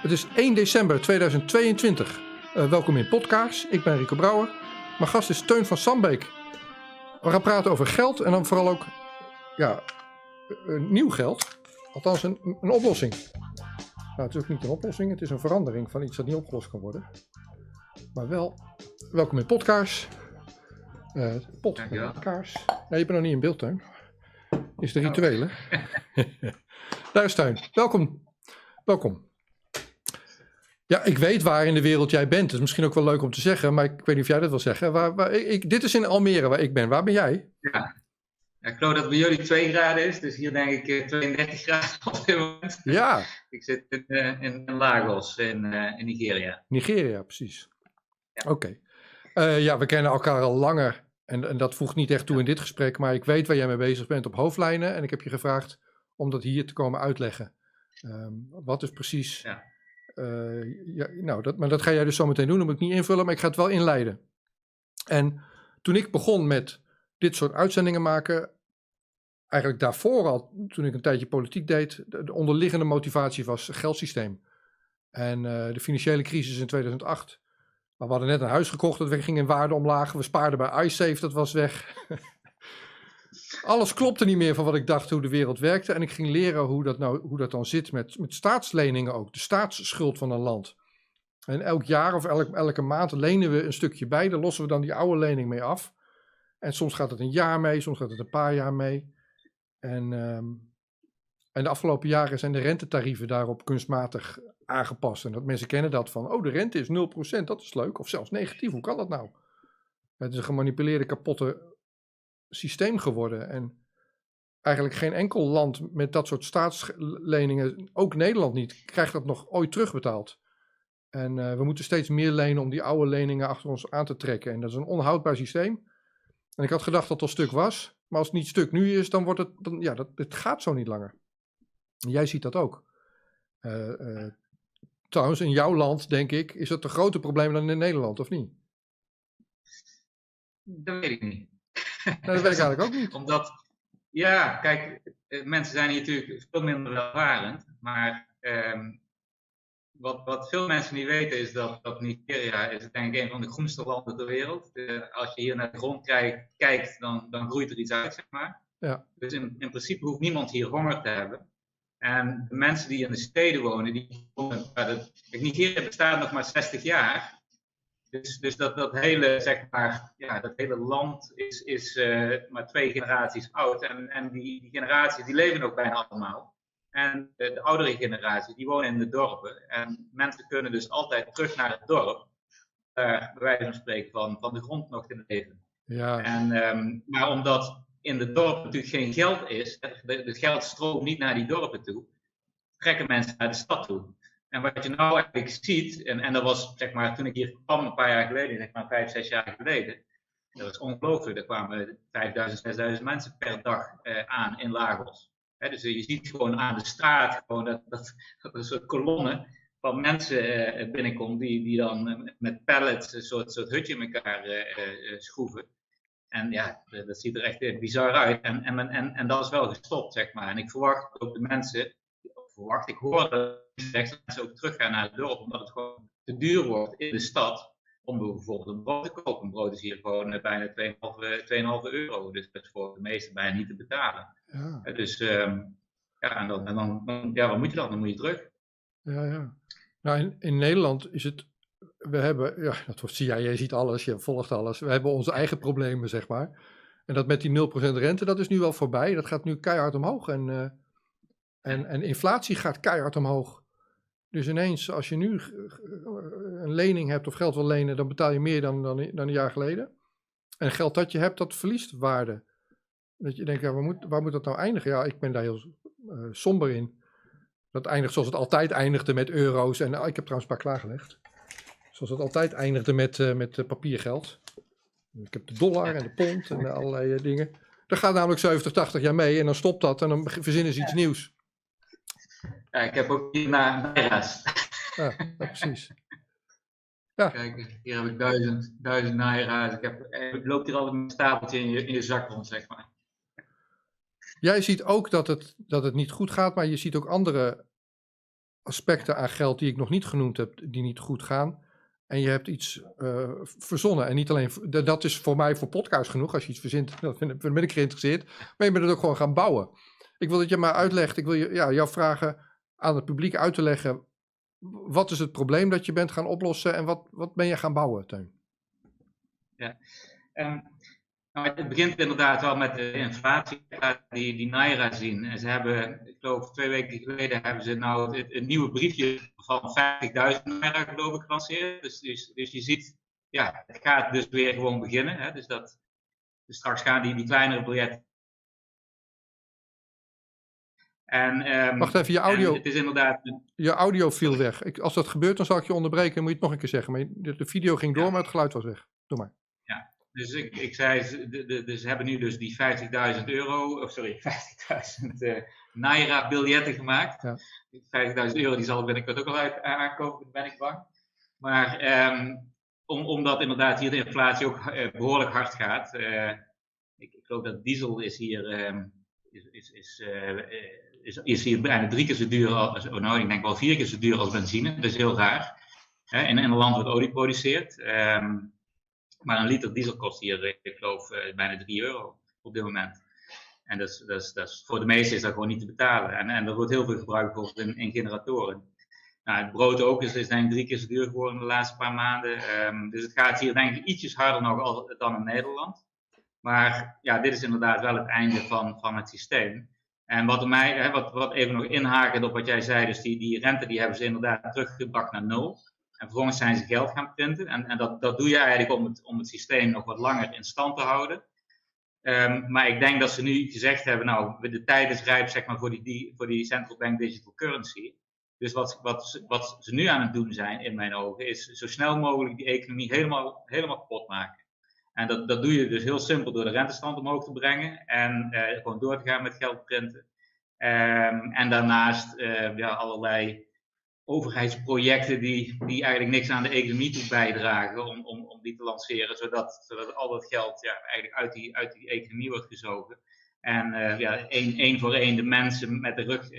Het is 1 december 2022. Welkom in Podkaars. Ik ben Rico Brouwer. Mijn gast is Teun van Sambeek. We gaan praten over geld en dan vooral ook nieuw geld. Althans een oplossing. Nou, het is ook niet een oplossing. Het is een verandering van iets dat niet opgelost kan worden. Maar wel, welkom in Podkaars. Podkaars. Ja, je bent nog niet in beeld, Teun. Is de rituele. Daar is Teun. Welkom. Ja, ik weet waar in de wereld jij bent. Het is misschien ook wel leuk om te zeggen, maar ik weet niet of jij dat wil zeggen. Dit is in Almere waar ik ben. Waar ben jij? Ja, ik geloof dat het bij jullie 2 graden is, dus hier denk ik 32 graden op dit moment. Ja. Ik zit in Lagos in Nigeria. Nigeria, precies. Ja. Oké. We kennen elkaar al langer en dat voegt niet echt toe in dit gesprek, maar ik weet waar jij mee bezig bent op hoofdlijnen en ik heb je gevraagd om dat hier te komen uitleggen. Wat is precies... Ja. Maar dat ga jij dus zo meteen doen. Dat moet ik niet invullen, maar ik ga het wel inleiden. En toen ik begon met dit soort uitzendingen maken, eigenlijk daarvoor al, toen ik een tijdje politiek deed, de onderliggende motivatie was het geldsysteem. En de financiële crisis in 2008. Maar we hadden net een huis gekocht, dat ging in waarde omlaag. We spaarden bij iSafe, dat was weg. Alles klopte niet meer van wat ik dacht hoe de wereld werkte. En ik ging leren hoe dat dan zit met staatsleningen ook. De staatsschuld van een land. En elk jaar of elke maand lenen we een stukje bij. Daar lossen we dan die oude lening mee af. En soms gaat het een jaar mee, soms gaat het een paar jaar mee. En de afgelopen jaren zijn de rentetarieven daarop kunstmatig aangepast. En dat mensen kennen dat van, de rente is 0%, dat is leuk. Of zelfs negatief, hoe kan dat nou? Het is een gemanipuleerde, kapotte systeem geworden en eigenlijk geen enkel land met dat soort staatsleningen, ook Nederland niet, krijgt dat nog ooit terugbetaald. En we moeten steeds meer lenen om die oude leningen achter ons aan te trekken. En dat is een onhoudbaar systeem. En ik had gedacht dat het al stuk was, maar als het niet stuk nu is, dan wordt het, het gaat zo niet langer. En jij ziet dat ook. Trouwens, in jouw land, denk ik, is dat een groter probleem dan in Nederland, of niet? Dat weet ik niet. Nou, dat weet ik eigenlijk ook niet. Omdat, ja, kijk, mensen zijn hier natuurlijk veel minder welvarend, maar wat veel mensen niet weten is dat Nigeria is denk ik een van de groenste landen ter wereld. Als je hier naar de grond kijkt, dan groeit er iets uit, zeg maar. Ja. Dus in principe hoeft niemand hier honger te hebben. En de mensen die in de steden wonen, Nigeria bestaat nog maar 60 jaar. Dus dat hele, zeg maar, dat hele land is maar 2 generaties oud. En die generaties die leven ook bijna allemaal. En de oudere generaties die wonen in de dorpen. En mensen kunnen dus altijd terug naar het dorp. Bij wijze van spreken van de grond nog te leven. Ja. Maar omdat in de dorpen natuurlijk geen geld is. Het geld stroomt niet naar die dorpen toe. Trekken mensen naar de stad toe. En wat je nou eigenlijk ziet, en dat was zeg maar toen ik hier kwam een paar jaar geleden, zeg maar 5, 6 jaar geleden. Dat was ongelooflijk. Er kwamen 5000, 6000 mensen per dag aan in Lagos. Dus je ziet gewoon aan de straat gewoon dat een soort kolonne van mensen binnenkomt die dan met pallets een soort hutje in elkaar schroeven. En ja, dat ziet er echt bizar uit. En dat is wel gestopt, zeg maar. En ik verwacht ook de mensen, ik hoor dat mensen ook teruggaan naar het dorp, omdat het gewoon te duur wordt in de stad om bijvoorbeeld een brood te kopen. Een brood is hier gewoon bijna 2,5 euro, dus dat is voor de meesten bijna niet te betalen. Ja. Dus wat moet je dan? Dan moet je terug. Ja. Nou, in Nederland is het, we hebben, jij ziet alles, je volgt alles. We hebben onze eigen problemen, zeg maar. En dat met die 0% rente, dat is nu wel voorbij. Dat gaat nu keihard omhoog en inflatie gaat keihard omhoog. Dus ineens, als je nu een lening hebt of geld wil lenen, dan betaal je meer dan een jaar geleden. En geld dat je hebt, dat verliest waarde. Dat je denkt, waar moet dat nou eindigen? Ja, ik ben daar heel somber in. Dat eindigt zoals het altijd eindigde met euro's. En ik heb trouwens een paar klaargelegd. Zoals het altijd eindigde met papiergeld. Ik heb de dollar en de pond en allerlei dingen. Dat gaat namelijk 70, 80 jaar mee en dan stopt dat en dan verzinnen ze iets nieuws. Ja, ik heb ook hier naira's. Ja, precies. Ja. Kijk, hier heb ik 1000 naira's. Ik loop hier altijd met een stapeltje in je zak rond, zeg maar. Jij ziet ook dat het niet goed gaat, maar je ziet ook andere aspecten aan geld die ik nog niet genoemd heb, die niet goed gaan. En je hebt iets verzonnen. En niet alleen, dat is voor mij voor podcast genoeg. Als je iets verzint, dan ben ik geïnteresseerd. Maar je bent het ook gewoon gaan bouwen. Ik wil dat je maar uitlegt. Ik wil jou vragen aan het publiek uit te leggen. Wat is het probleem dat je bent gaan oplossen? En wat ben je gaan bouwen, Teun? Ja. Nou, het begint inderdaad wel met de inflatie die Naira zien. En ze hebben, ik geloof 2 weken geleden, hebben ze nou een nieuwe briefje van 50.000 Naira, geloof ik, gelanceerd. Dus je ziet, ja, het gaat dus weer gewoon beginnen. Hè? Dus straks gaan die kleinere biljetten. Wacht even, je audio, het is inderdaad... je audio viel weg. Als dat gebeurt, dan zal ik je onderbreken. Dan moet je het nog een keer zeggen. Maar de video ging door, maar het geluid was weg. Doe maar. Ja, dus ik zei, ze hebben nu dus die 50.000 euro, of sorry, 50.000 Naira biljetten gemaakt. Ja. 50.000 euro, die zal ik binnenkort ook al aankopen, ben ik bang. Maar omdat inderdaad hier de inflatie ook behoorlijk hard gaat. Ik geloof dat diesel is hier bijna 3 keer zo duur als, ik denk wel 4 keer zo duur als benzine. Dat is heel raar. In een land wat olie produceert. Maar een liter diesel kost hier, ik geloof, bijna 3 euro op dit moment. En dat is, voor de meesten is dat gewoon niet te betalen. En er wordt heel veel gebruikt bijvoorbeeld in generatoren. Nou, het brood ook is denk ik 3 keer zo duur geworden de laatste paar maanden. Dus het gaat hier denk ik ietsjes harder nog dan in Nederland. Maar ja, dit is inderdaad wel het einde van het systeem. En wat even nog inhakend op wat jij zei, dus die rente die hebben ze inderdaad teruggebracht naar 0. En vervolgens zijn ze geld gaan printen. En dat doe je eigenlijk om het systeem nog wat langer in stand te houden. Maar ik denk dat ze nu gezegd hebben, nou, de tijd is rijp zeg maar, voor die central bank digital currency. Dus wat ze nu aan het doen zijn, in mijn ogen, is zo snel mogelijk die economie helemaal kapot maken. En dat doe je dus heel simpel door de rentestand omhoog te brengen en gewoon door te gaan met geld printen. En daarnaast allerlei overheidsprojecten die eigenlijk niks aan de economie toe bijdragen om die te lanceren, zodat al dat geld eigenlijk uit die economie wordt gezogen. En één voor één de mensen met de rug,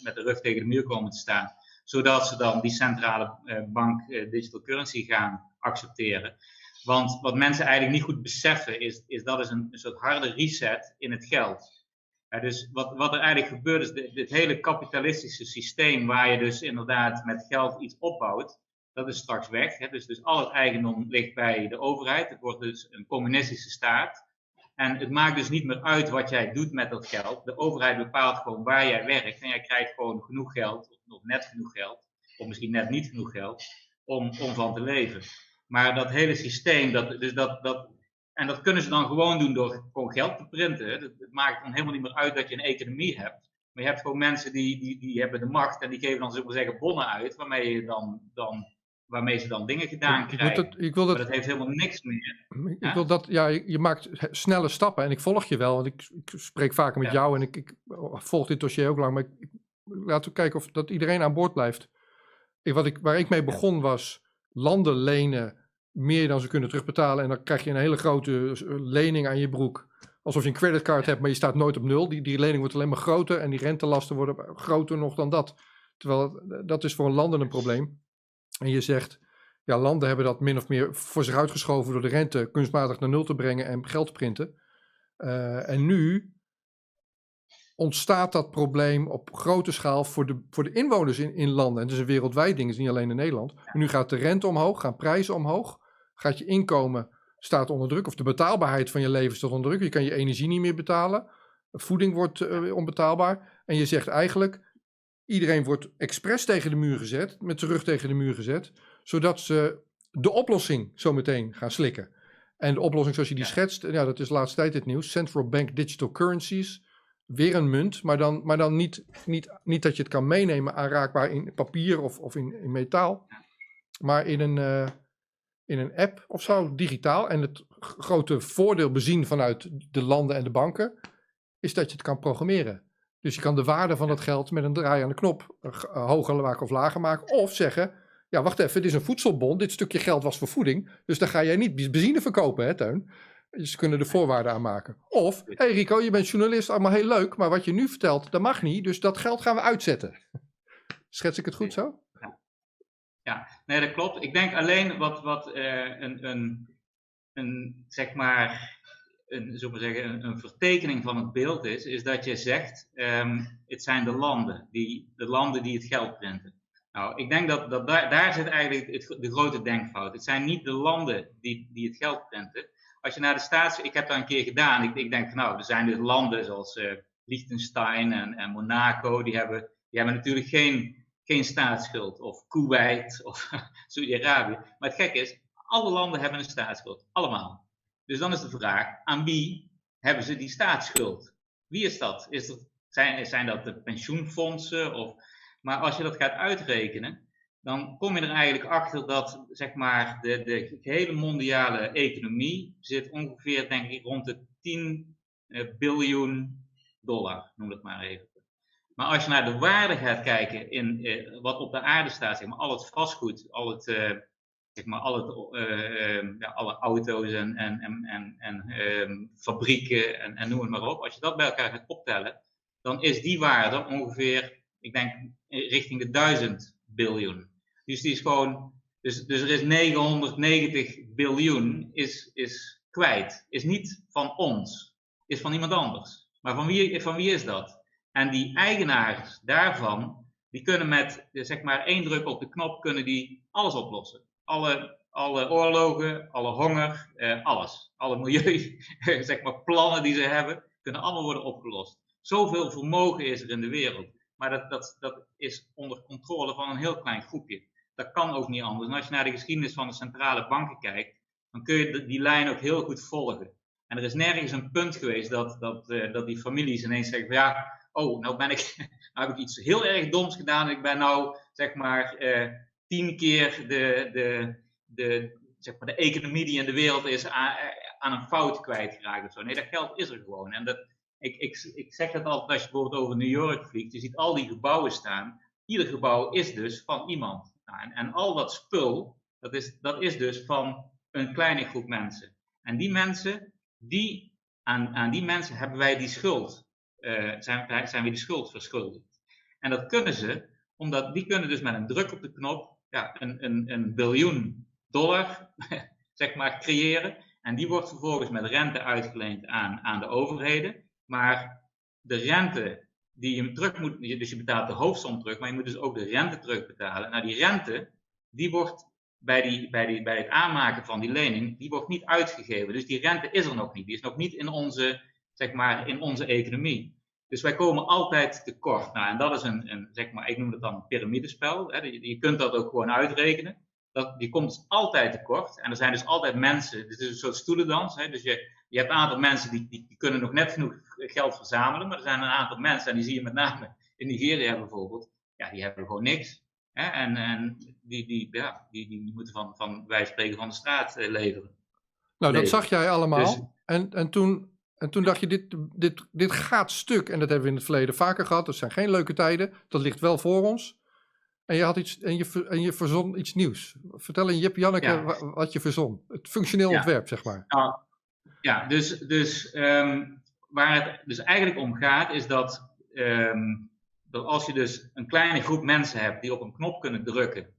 met de rug tegen de muur komen te staan, zodat ze dan die centrale bank digital currency gaan accepteren. Want wat mensen eigenlijk niet goed beseffen is dat is een soort harde reset in het geld. Dus wat er eigenlijk gebeurt is, dit hele kapitalistische systeem waar je dus inderdaad met geld iets opbouwt, dat is straks weg. Dus al het eigendom ligt bij de overheid. Het wordt dus een communistische staat. En het maakt dus niet meer uit wat jij doet met dat geld. De overheid bepaalt gewoon waar jij werkt en jij krijgt gewoon genoeg geld, of net genoeg geld, of misschien net niet genoeg geld, om van te leven. Maar dat hele systeem, en dat kunnen ze dan gewoon doen door gewoon geld te printen. Het maakt dan helemaal niet meer uit dat je een economie hebt. Maar je hebt gewoon mensen die hebben de macht en die geven dan, zullen we zeggen, bonnen uit, waarmee ze dan dingen gedaan krijgen. Maar dat heeft helemaal niks meer. Je maakt snelle stappen en ik volg je wel. Want ik spreek vaker met jou en ik volg dit dossier ook lang. Maar laten we kijken of dat iedereen aan boord blijft. Waar ik mee begon was landen lenen meer dan ze kunnen terugbetalen. En dan krijg je een hele grote lening aan je broek. Alsof je een creditcard hebt, maar je staat nooit op 0. Die lening wordt alleen maar groter en die rentelasten worden groter nog dan dat. Terwijl dat is voor een landen een probleem. En je zegt, ja, landen hebben dat min of meer voor zich uitgeschoven door de rente kunstmatig naar 0 te brengen en geld te printen. En nu ontstaat dat probleem op grote schaal voor de inwoners in landen. En het is een wereldwijd ding, het is niet alleen in Nederland. En nu gaat de rente omhoog, gaan prijzen omhoog. Gaat je inkomen staat onder druk, of de betaalbaarheid van je leven staat onder druk. Je kan je energie niet meer betalen. Voeding wordt onbetaalbaar. En je zegt eigenlijk, iedereen wordt expres tegen de muur gezet, met zijn rug tegen de muur gezet, zodat ze de oplossing zometeen gaan slikken. En de oplossing zoals je die schetst, dat is de laatste tijd het nieuws. Central bank digital currencies. Weer een munt, maar dan niet dat je het kan meenemen aanraakbaar in papier of in metaal. Maar in een app of zo, digitaal. En het grote voordeel bezien vanuit de landen en de banken is dat je het kan programmeren. Dus je kan de waarde van dat geld met een draai aan de knop hoger maken of lager maken. Of zeggen, ja wacht even, dit is een voedselbon. Dit stukje geld was voor voeding. Dus dan ga jij niet benzine verkopen, hè Teun? Ze kunnen de voorwaarden aanmaken. Of, hey Rico, je bent journalist, allemaal heel leuk. Maar wat je nu vertelt, dat mag niet. Dus dat geld gaan we uitzetten. Schets ik het goed zo? Ja, nee, dat klopt. Ik denk alleen wat zeg maar, een vertekening van het beeld is dat je zegt, het zijn de landen die het geld printen. Nou, ik denk dat daar zit eigenlijk de grote denkfout. Het zijn niet de landen die het geld printen. Als je naar de ik heb dat een keer gedaan, ik denk van nou, er zijn dus landen zoals Liechtenstein en Monaco, die hebben natuurlijk geen staatsschuld, of Kuwait of Saudi-Arabië. Maar het gekke is, alle landen hebben een staatsschuld, allemaal. Dus dan is de vraag, aan wie hebben ze die staatsschuld? Wie is dat? Zijn dat de pensioenfondsen? Maar als je dat gaat uitrekenen, dan kom je er eigenlijk achter dat zeg maar, de hele mondiale economie zit ongeveer, denk ik, rond de 10 biljoen dollar, noem het maar even. Maar als je naar de waarde gaat kijken in wat op de aarde staat, zeg maar, al het vastgoed, alle auto's en fabrieken en noem het maar op. Als je dat bij elkaar gaat optellen, dan is die waarde ongeveer, ik denk, richting de 1000 biljoen. Dus die is gewoon, dus er is 990 biljoen is kwijt. Is niet van ons, is van iemand anders. Maar van wie is dat? En die eigenaars daarvan, die kunnen met zeg maar 1 druk op de knop kunnen die alles oplossen. Alle oorlogen, alle honger, alles. Alle milieu, zeg maar, plannen die ze hebben, kunnen allemaal worden opgelost. Zoveel vermogen is er in de wereld. Maar dat is onder controle van een heel klein groepje. Dat kan ook niet anders. En als je naar de geschiedenis van de centrale banken kijkt, dan kun je die lijn ook heel goed volgen. En er is nergens een punt geweest dat die families ineens zeggen van ja, oh, nou heb ik iets heel erg doms gedaan. Ik ben nou, zeg maar, 10 keer zeg maar, de economie die in de wereld is aan een fout kwijtgeraakt of zo. Nee, dat geld is er gewoon. En ik zeg dat altijd als je bijvoorbeeld over New York vliegt. Je ziet al die gebouwen staan. Ieder gebouw is dus van iemand. Nou, en al dat spul, dat is dus van een kleine groep mensen. En die mensen, aan die mensen hebben wij die schuld. Zijn we die schuld verschuldigd. En dat kunnen ze, omdat die kunnen dus met een druk op de knop een biljoen dollar zeg maar, creëren. En die wordt vervolgens met rente uitgeleend aan de overheden. Maar de rente die je terug moet, dus je betaalt de hoofdsom terug, maar je moet dus ook de rente terugbetalen. Nou, die rente, die wordt bij het aanmaken van die lening, die wordt niet uitgegeven. Dus die rente is er nog niet. Die is nog niet in onze economie. Dus wij komen altijd tekort. Nou, en dat is zeg maar, ik noem het dan een piramidespel. Hè. Je kunt dat ook gewoon uitrekenen. Die komt dus altijd tekort. En er zijn dus altijd mensen, dit is een soort stoelendans. Hè. Dus je hebt een aantal mensen die kunnen nog net genoeg geld verzamelen. Maar er zijn een aantal mensen, en die zie je met name in Nigeria bijvoorbeeld. Ja, die hebben gewoon niks. Hè. En die moeten van wij spreken van de straat leveren. Nou, dat zag jij allemaal. Dus, en toen dacht je, dit gaat stuk. En dat hebben we in het verleden vaker gehad. Dat zijn geen leuke tijden. Dat ligt wel voor ons. En je had iets en je verzon iets nieuws. Vertel in Jip Janneke wat je verzon. Het functioneel ontwerp, zeg maar. Nou, ja, dus waar het dus eigenlijk om gaat, is dat als je dus een kleine groep mensen hebt die op een knop kunnen drukken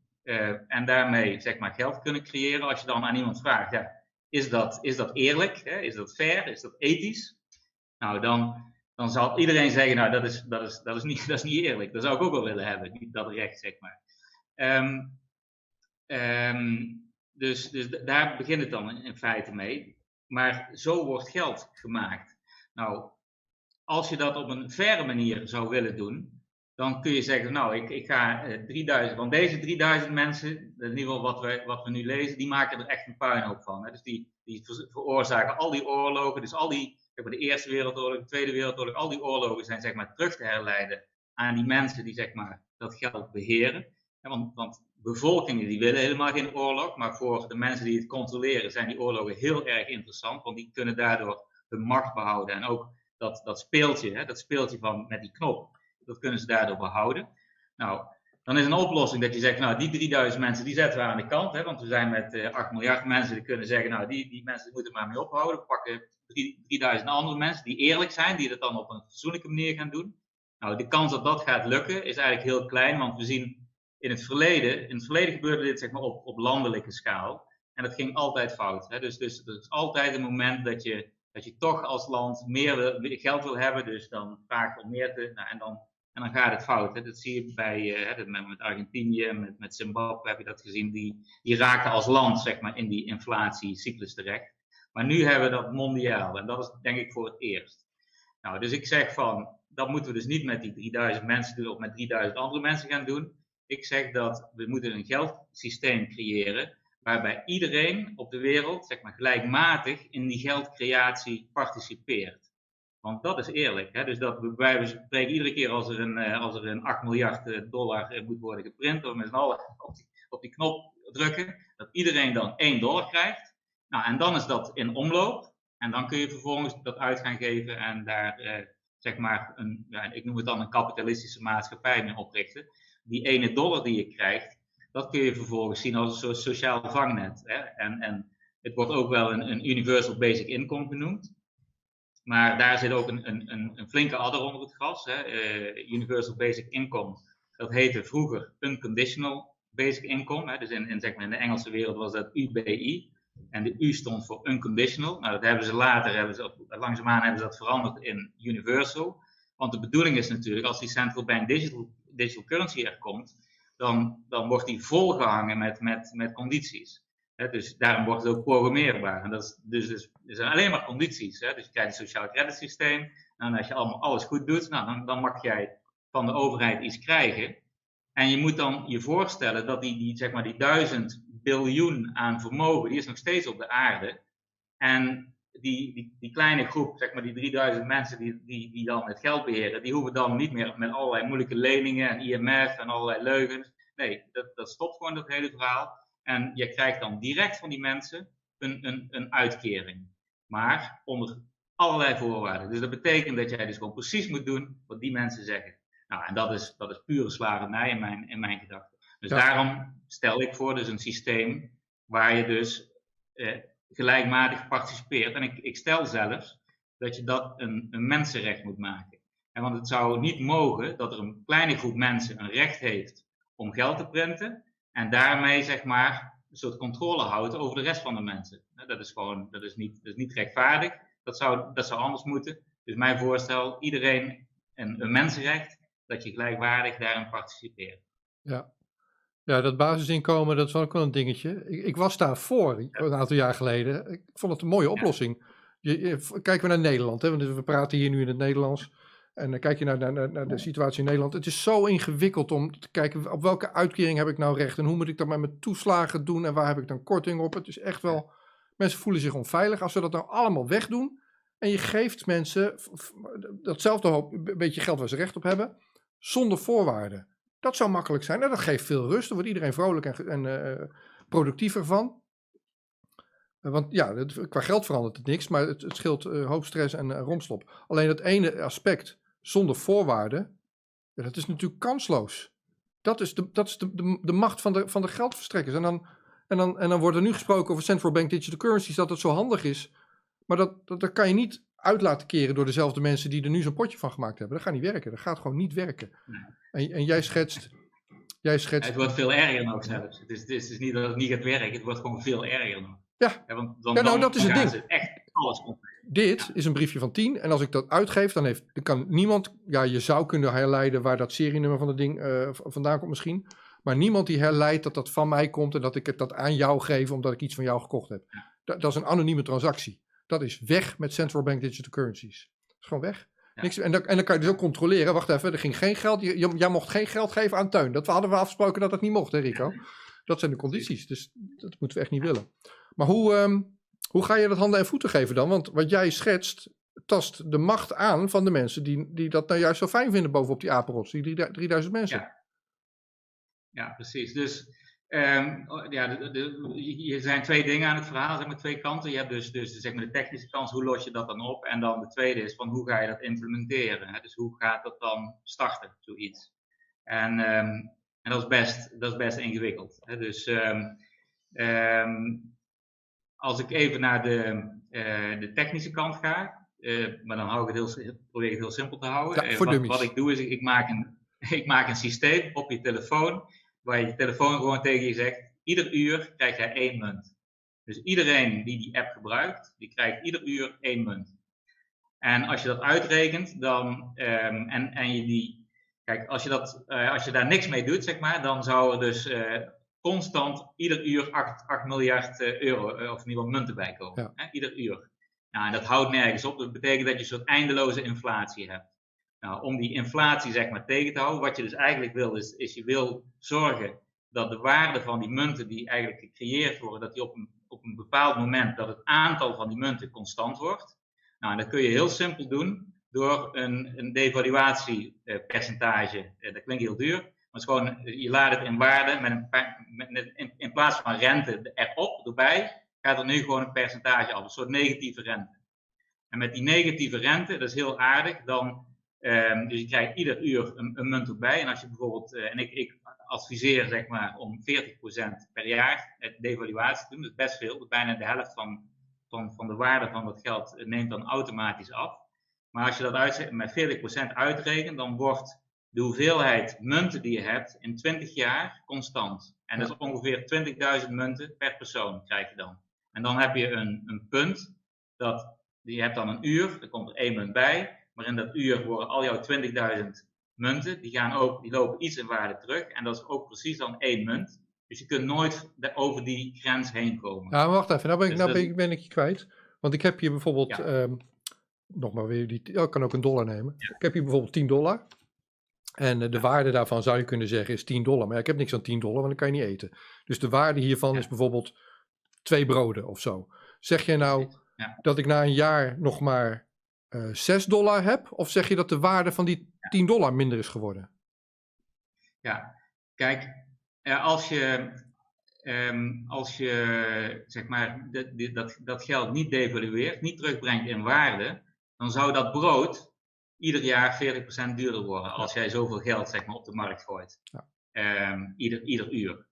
en daarmee zeg maar geld kunnen creëren, als je dan aan iemand vraagt, ja, is dat eerlijk? Hè? Is dat fair? Is dat ethisch? Nou, dan zal iedereen zeggen, nou, dat is niet eerlijk. Dat zou ik ook wel willen hebben, niet dat recht, zeg maar. Dus daar begint het dan in feite mee. Maar zo wordt geld gemaakt. Nou, als je dat op een faire manier zou willen doen, dan kun je zeggen, nou, ik ga 3000, want deze 3000 mensen, in ieder geval wat we nu lezen, die maken er echt een puinhoop van. Hè? Dus die veroorzaken al die oorlogen, dus al die, de Eerste Wereldoorlog, de Tweede Wereldoorlog, al die oorlogen zijn zeg maar terug te herleiden aan die mensen die zeg maar dat geld beheren. Want bevolkingen die willen helemaal geen oorlog, maar voor de mensen die het controleren zijn die oorlogen heel erg interessant, want die kunnen daardoor hun macht behouden. En ook dat speeltje met die knop, dat kunnen ze daardoor behouden. Nou, dan is een oplossing dat je zegt, nou, die 3000 mensen, die zetten we aan de kant. Hè, want we zijn met 8 miljard mensen, die kunnen zeggen, nou, die mensen moeten maar mee ophouden. We pakken 3000 andere mensen die eerlijk zijn, die dat dan op een fatsoenlijke manier gaan doen. Nou, de kans dat dat gaat lukken is eigenlijk heel klein, want we zien in het verleden gebeurde dit zeg maar op landelijke schaal. En dat ging altijd fout. Hè? Dus er is altijd een moment dat je toch als land meer geld wil hebben, dus dan vraag je om meer te, nou, en dan gaat het fout. Hè? Dat zie je bij met Argentinië, met Zimbabwe heb je dat gezien, die raakten als land zeg maar in die inflatiecyclus terecht. Maar nu hebben we dat mondiaal en dat is denk ik voor het eerst. Nou, dus ik zeg van, dat moeten we dus niet met die 3000 mensen doen of met 3000 andere mensen gaan doen. Ik zeg dat we moeten een geldsysteem creëren waarbij iedereen op de wereld zeg maar, gelijkmatig in die geldcreatie participeert. Want dat is eerlijk. Hè? Dus dat we spreken iedere keer als er een 8 miljard dollar moet worden geprint, of we met z'n allen op die knop drukken, dat iedereen dan $1 krijgt. Nou, en dan is dat in omloop. En dan kun je vervolgens dat uit gaan geven en daar zeg maar ik noem het dan een kapitalistische maatschappij mee oprichten. Die $1 die je krijgt, dat kun je vervolgens zien als een soort sociaal vangnet. Hè? En het wordt ook wel een Universal Basic Income genoemd. Maar daar zit ook een flinke adder onder het gras. Hè? Universal Basic Income, dat heette vroeger Unconditional Basic Income. Hè? Dus zeg maar in de Engelse wereld was dat UBI. En de U stond voor Unconditional. Nou, dat hebben ze later, langzaamaan hebben ze dat veranderd in Universal. Want de bedoeling is natuurlijk, als die central bank digital currency er komt, dan wordt die volgehangen met condities. Dus daarom wordt het ook programmeerbaar. En er zijn alleen maar condities. Dus je krijgt een sociaal creditsysteem. En als je alles goed doet, nou, dan mag jij van de overheid iets krijgen. En je moet dan je voorstellen dat zeg maar die 1000 biljoen aan vermogen, die is nog steeds op de aarde. En die kleine groep, zeg maar die 3000 mensen die dan het geld beheren, die hoeven dan niet meer met allerlei moeilijke leningen en IMF en allerlei leugens. Nee, dat stopt gewoon dat hele verhaal. En je krijgt dan direct van die mensen een uitkering. Maar onder allerlei voorwaarden. Dus dat betekent dat jij dus gewoon precies moet doen wat die mensen zeggen. Nou, en dat is pure slavernij in mijn gedachten. Dus daarom stel ik voor dus een systeem waar je dus gelijkmatig participeert. En ik stel zelfs dat je dat een mensenrecht moet maken. Want het zou niet mogen dat er een kleine groep mensen een recht heeft om geld te printen en daarmee zeg maar een soort controle houdt over de rest van de mensen. Dat is niet rechtvaardig. Dat zou anders moeten. Dus mijn voorstel, iedereen een mensenrecht, dat je gelijkwaardig daarin participeert. Ja, dat basisinkomen, dat is ook wel een dingetje. Ik was daarvoor een aantal jaar geleden. Ik vond het een mooie oplossing. Kijken we naar Nederland, hè? Want we praten hier nu in het Nederlands. En dan kijk je naar de situatie in Nederland. Het is zo ingewikkeld om te kijken op welke uitkering heb ik nou recht. En hoe moet ik dat met mijn toeslagen doen en waar heb ik dan korting op. Het is echt wel, mensen voelen zich onveilig. Als we dat nou allemaal wegdoen en je geeft mensen datzelfde beetje geld waar ze recht op hebben, zonder voorwaarden. Dat zou makkelijk zijn. En dat geeft veel rust. Daar wordt iedereen vrolijk en productiever van. Want ja, qua geld verandert het niks, maar het scheelt hoop stress en rompslop. Alleen dat ene aspect, zonder voorwaarden, dat is natuurlijk kansloos. Dat is de macht van de geldverstrekkers. En dan wordt er nu gesproken over central bank digital currencies, dat het zo handig is. Maar dat kan je niet uit laten keren door dezelfde mensen die er nu zo'n potje van gemaakt hebben. Dat gaat niet werken. Dat gaat gewoon niet werken. En jij schetst... Het wordt veel erger nog zelfs. Het is niet dat het niet gaat werken, het wordt gewoon veel erger nog. Ja, want dat is het ding. Echt alles op. Dit is een briefje van 10 en als ik dat uitgeef, dan kan niemand... Ja, je zou kunnen herleiden waar dat serienummer van het ding vandaan komt misschien. Maar niemand die herleidt dat dat van mij komt en dat ik het dat aan jou geef omdat ik iets van jou gekocht heb. Dat is een anonieme transactie. Dat is weg met central bank digital currencies. Dat is gewoon weg. Ja. Niks, en dan kan je dus ook controleren. Wacht even, er ging geen geld. Jij mocht geen geld geven aan Teun. Dat hadden we afgesproken dat niet mocht, hè Rico? Dat zijn de condities. Dus dat moeten we echt niet willen. Maar hoe ga je dat handen en voeten geven dan? Want wat jij schetst, tast de macht aan van de mensen die dat nou juist zo fijn vinden bovenop die apenrots. Die 3000 mensen. Ja, precies. Dus er zijn twee dingen aan het verhaal, zeg maar twee kanten. Je hebt dus zeg maar de technische kant, hoe los je dat dan op? En dan de tweede is van hoe ga je dat implementeren? Hè? Dus hoe gaat dat dan starten, zoiets? En dat is best ingewikkeld. Hè? Dus als ik even naar de technische kant ga, maar dan probeer ik het heel simpel te houden. Ja, voor dummies. Wat ik doe is, ik maak een systeem op je telefoon, waar je telefoon gewoon tegen je zegt, ieder uur krijg jij 1 munt. Dus iedereen die app gebruikt, die krijgt ieder uur 1 munt. En als je dat uitrekent, dan, kijk, als je daar niks mee doet, zeg maar, dan zou er dus constant ieder uur 8 miljard euro, of in ieder geval munten bij komen. Ja. Hè, ieder uur. Nou, en dat houdt nergens op. Dat betekent dat je een soort eindeloze inflatie hebt. Nou, om die inflatie, zeg maar, tegen te houden, wat je dus eigenlijk wil, is je wil zorgen dat de waarde van die munten die eigenlijk gecreëerd worden, dat die op een bepaald moment, dat het aantal van die munten constant wordt. Nou, en dat kun je heel simpel doen door een devaluatiepercentage. Dat klinkt heel duur, maar het is gewoon, je laat het in waarde in plaats van rente erop, erbij, gaat er nu gewoon een percentage af, een soort negatieve rente. En met die negatieve rente, dat is heel aardig, dus je krijgt ieder uur een munt erbij. En als je bijvoorbeeld, ik adviseer zeg maar om 40% per jaar devaluatie te doen, dat is best veel, bijna de helft van de waarde van dat geld neemt dan automatisch af. Maar als je dat met 40% uitrekent, dan wordt de hoeveelheid munten die je hebt in 20 jaar constant. En dat is ongeveer 20.000 munten per persoon krijg je dan. En dan heb je een punt, je hebt dan een uur, er komt er 1 munt bij, maar in dat uur worden al jouw 20.000 munten, die lopen iets in waarde terug. En dat is ook precies dan 1 munt. Dus je kunt nooit over die grens heen komen. Nou, wacht even. Nou ben ik je kwijt. Want ik heb hier bijvoorbeeld, nog maar weer ik kan ook een dollar nemen. Ja. Ik heb hier bijvoorbeeld $10. En de waarde daarvan zou je kunnen zeggen is $10. Maar ja, ik heb niks aan $10, want dan kan je niet eten. Dus de waarde hiervan is bijvoorbeeld 2 broden of zo. Zeg je nou dat ik na een jaar nog maar $6 heb? Of zeg je dat de waarde van die $10 minder is geworden? Ja, kijk, als je zeg maar dat geld niet devalueert, niet terugbrengt in waarde, dan zou dat brood ieder jaar 40% duurder worden als jij zoveel geld zeg maar op de markt gooit. Ja. Ieder uur.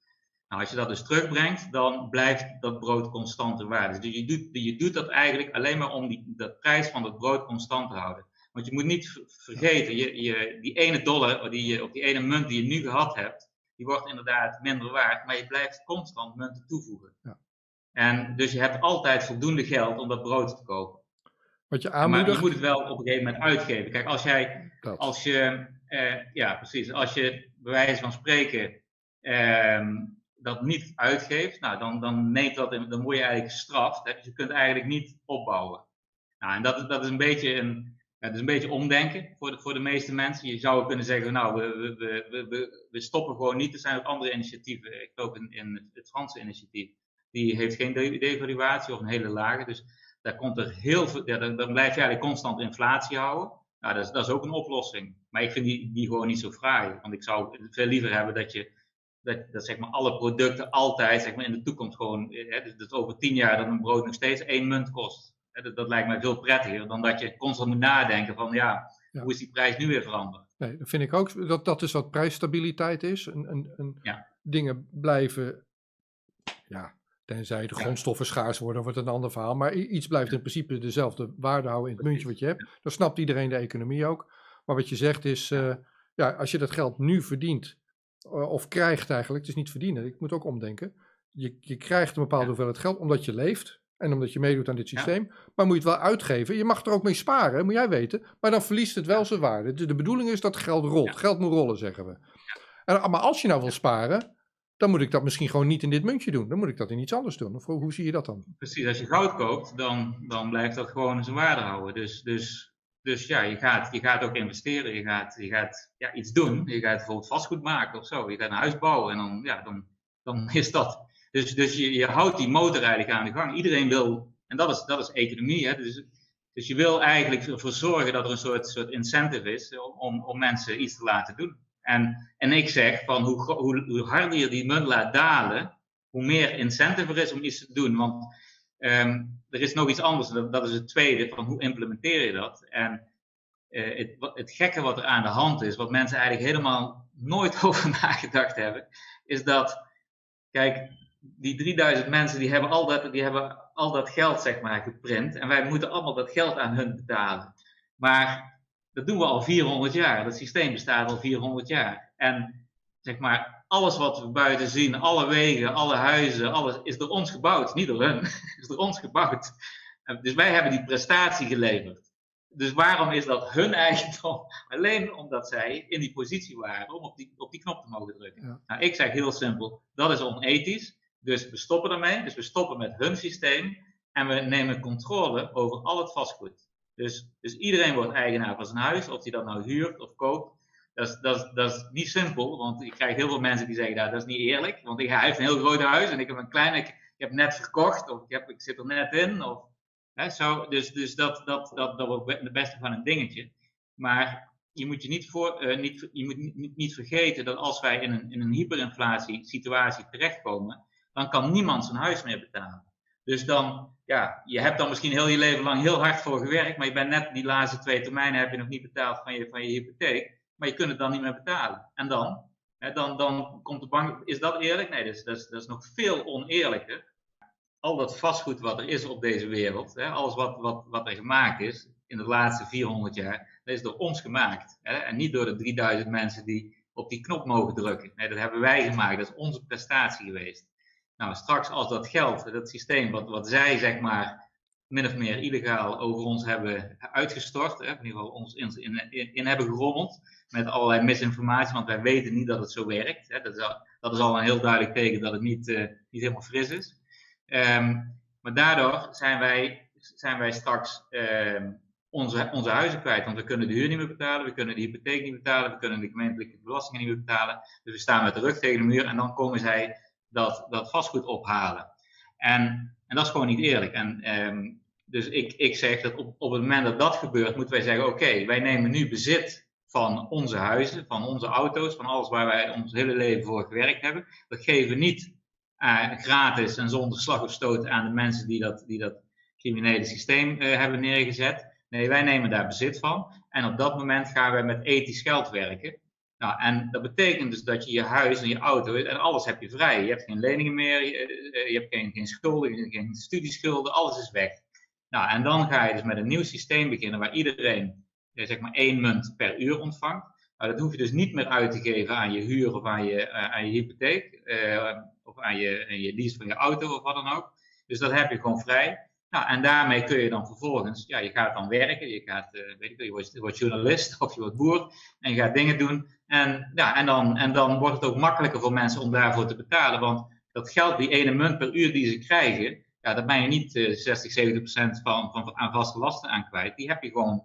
Nou, als je dat dus terugbrengt, dan blijft dat brood constant in waarde. Dus je doet dat eigenlijk alleen maar om de prijs van dat brood constant te houden. Want je moet niet vergeten, die ene dollar, die ene munt die je nu gehad hebt, die wordt inderdaad minder waard, maar je blijft constant munten toevoegen. Ja. En dus je hebt altijd voldoende geld om dat brood te kopen. Wat je aanmoedigt... Maar je moet het wel op een gegeven moment uitgeven. Kijk, als je bij wijze van spreken dat niet uitgeeft, nou, dan neemt dan word je eigenlijk gestraft. Hè? Dus je kunt eigenlijk niet opbouwen. Nou, en dat is een beetje omdenken voor de meeste mensen. Je zou kunnen zeggen, nou, we stoppen gewoon niet. Er zijn ook andere initiatieven. Ik geloof in het Franse initiatief. Die heeft geen devaluatie of een hele lage. Dus daar komt er heel veel, dan blijf je eigenlijk constant inflatie houden. Nou, dat is ook een oplossing. Maar ik vind die gewoon niet zo fraai. Want ik zou veel liever hebben dat zeg maar alle producten altijd zeg maar in de toekomst gewoon, dat over 10 jaar dat een brood nog steeds 1 munt kost. Dat lijkt mij veel prettiger dan dat je constant moet nadenken van hoe is die prijs nu weer veranderd? Nee, dat vind ik ook. Dat is wat prijsstabiliteit is. Dingen blijven, tenzij de grondstoffen schaars worden, wordt het een ander verhaal. Maar iets blijft in principe dezelfde waarde houden in het muntje wat je hebt. Dan snapt iedereen de economie ook. Maar wat je zegt is, als je dat geld nu verdient, of krijgt eigenlijk, het is niet verdienen, ik moet ook omdenken. Je krijgt een bepaalde hoeveelheid geld omdat je leeft. En omdat je meedoet aan dit systeem. Maar moet je het wel uitgeven. Je mag er ook mee sparen, moet jij weten. Maar dan verliest het wel zijn waarde. Dus de bedoeling is dat geld rolt. Ja. Geld moet rollen, zeggen we. Maar als je nou wil sparen, dan moet ik dat misschien gewoon niet in dit muntje doen. Dan moet ik dat in iets anders doen. Of hoe zie je dat dan? Precies, als je goud koopt, dan blijft dat gewoon zijn waarde houden. Dus ja, je gaat ook investeren. Je gaat iets doen. Je gaat bijvoorbeeld vastgoed maken of zo. Je gaat een huis bouwen en dan is dat... Dus je houdt die motor eigenlijk aan de gang. Iedereen wil, en dat is economie. Hè? Dus je wil eigenlijk ervoor zorgen dat er een soort incentive is om mensen iets te laten doen. En ik zeg van hoe harder je die munt laat dalen, hoe meer incentive er is om iets te doen. Want er is nog iets anders, dat is het tweede, van hoe implementeer je dat? En het gekke wat er aan de hand is, wat mensen eigenlijk helemaal nooit over nagedacht hebben, is dat, kijk, die 3000 mensen die hebben al dat geld zeg maar geprint en wij moeten allemaal dat geld aan hun betalen. Maar dat doen we al 400 jaar. Dat systeem bestaat al 400 jaar. En zeg maar, alles wat we buiten zien, alle wegen, alle huizen, alles is door ons gebouwd. Niet door hun, is door ons gebouwd. Dus wij hebben die prestatie geleverd. Dus waarom is dat hun eigendom? Alleen omdat zij in die positie waren om op die knop te mogen drukken. Ja. Nou, ik zeg heel simpel, dat is onethisch. Dus we stoppen ermee. Dus we stoppen met hun systeem. En we nemen controle over al het vastgoed. Dus iedereen wordt eigenaar van zijn huis, of hij dat nou huurt of koopt. Dat is niet simpel, want ik krijg heel veel mensen die zeggen, dat is niet eerlijk. Want hij heeft een heel groot huis en ik heb een klein, ik heb net verkocht, of ik zit er net in. Of, hè, zo. Dus dat wordt het beste van een dingetje. Maar je moet niet vergeten dat als wij in een hyperinflatie situatie terechtkomen, dan kan niemand zijn huis meer betalen. Dus dan, ja, je hebt dan misschien heel je leven lang heel hard voor gewerkt, maar je bent net die laatste 2 termijnen heb je nog niet betaald van je hypotheek, maar je kunt het dan niet meer betalen. En dan komt de bank, is dat eerlijk? Nee, dat is nog veel oneerlijker. Al dat vastgoed wat er is op deze wereld, alles wat er gemaakt is in de laatste 400 jaar, dat is door ons gemaakt. En niet door de 3000 mensen die op die knop mogen drukken. Nee, dat hebben wij gemaakt, dat is onze prestatie geweest. Nou, straks als dat geld, dat systeem wat zij zeg maar min of meer illegaal over ons hebben uitgestort, in ieder geval ons in hebben gerommeld met allerlei misinformatie, want wij weten niet dat het zo werkt. Dat is al een heel duidelijk teken dat het niet helemaal fris is. Maar daardoor zijn wij straks onze huizen kwijt, want we kunnen de huur niet meer betalen, we kunnen de hypotheek niet betalen, we kunnen de gemeentelijke belastingen niet meer betalen. Dus we staan met de rug tegen de muur en dan komen zij dat vastgoed ophalen. En dat is gewoon niet eerlijk. Dus ik zeg dat op het moment dat dat gebeurt, moeten wij zeggen, oké, wij nemen nu bezit van onze huizen, van onze auto's, van alles waar wij ons hele leven voor gewerkt hebben. Dat geven we niet gratis en zonder slag of stoot aan de mensen die dat criminele systeem hebben neergezet. Nee, wij nemen daar bezit van. En op dat moment gaan wij met ethisch geld werken. Nou, en dat betekent dus dat je je huis en je auto en alles heb je vrij. Je hebt geen leningen meer, je hebt geen schulden, geen studieschulden, alles is weg. Nou, en dan ga je dus met een nieuw systeem beginnen waar iedereen zeg maar 1 munt per uur ontvangt. Nou, dat hoef je dus niet meer uit te geven aan je huur of aan je hypotheek of aan je lease van je auto of wat dan ook. Dus dat heb je gewoon vrij. Nou, en daarmee kun je dan vervolgens, ja, je gaat dan werken, je wordt journalist of je wordt boer en je gaat dingen doen. En dan wordt het ook makkelijker voor mensen om daarvoor te betalen, want dat geld, die 1 munt per uur die ze krijgen, ja, daar ben je niet 60-70% aan vaste lasten aan kwijt. Die heb je gewoon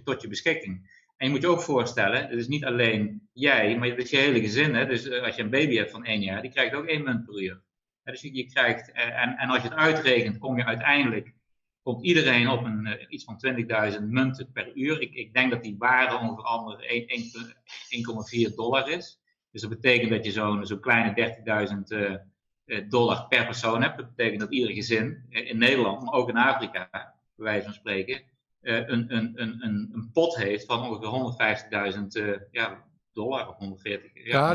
tot je beschikking. En je moet je ook voorstellen, het is niet alleen jij, maar het is je hele gezin. Hè? Dus als je een baby hebt van 1 jaar, die krijgt ook 1 munt per uur. Dus je krijgt, en als je het uitrekent, komt iedereen op iets van 20.000 munten per uur. Ik denk dat die waarde ongeveer andere $1,4 is. Dus dat betekent dat je zo'n kleine $30.000 per persoon hebt. Dat betekent dat ieder gezin in Nederland, maar ook in Afrika, bij wijze van spreken, een pot heeft van ongeveer $150.000 of 140. Ja,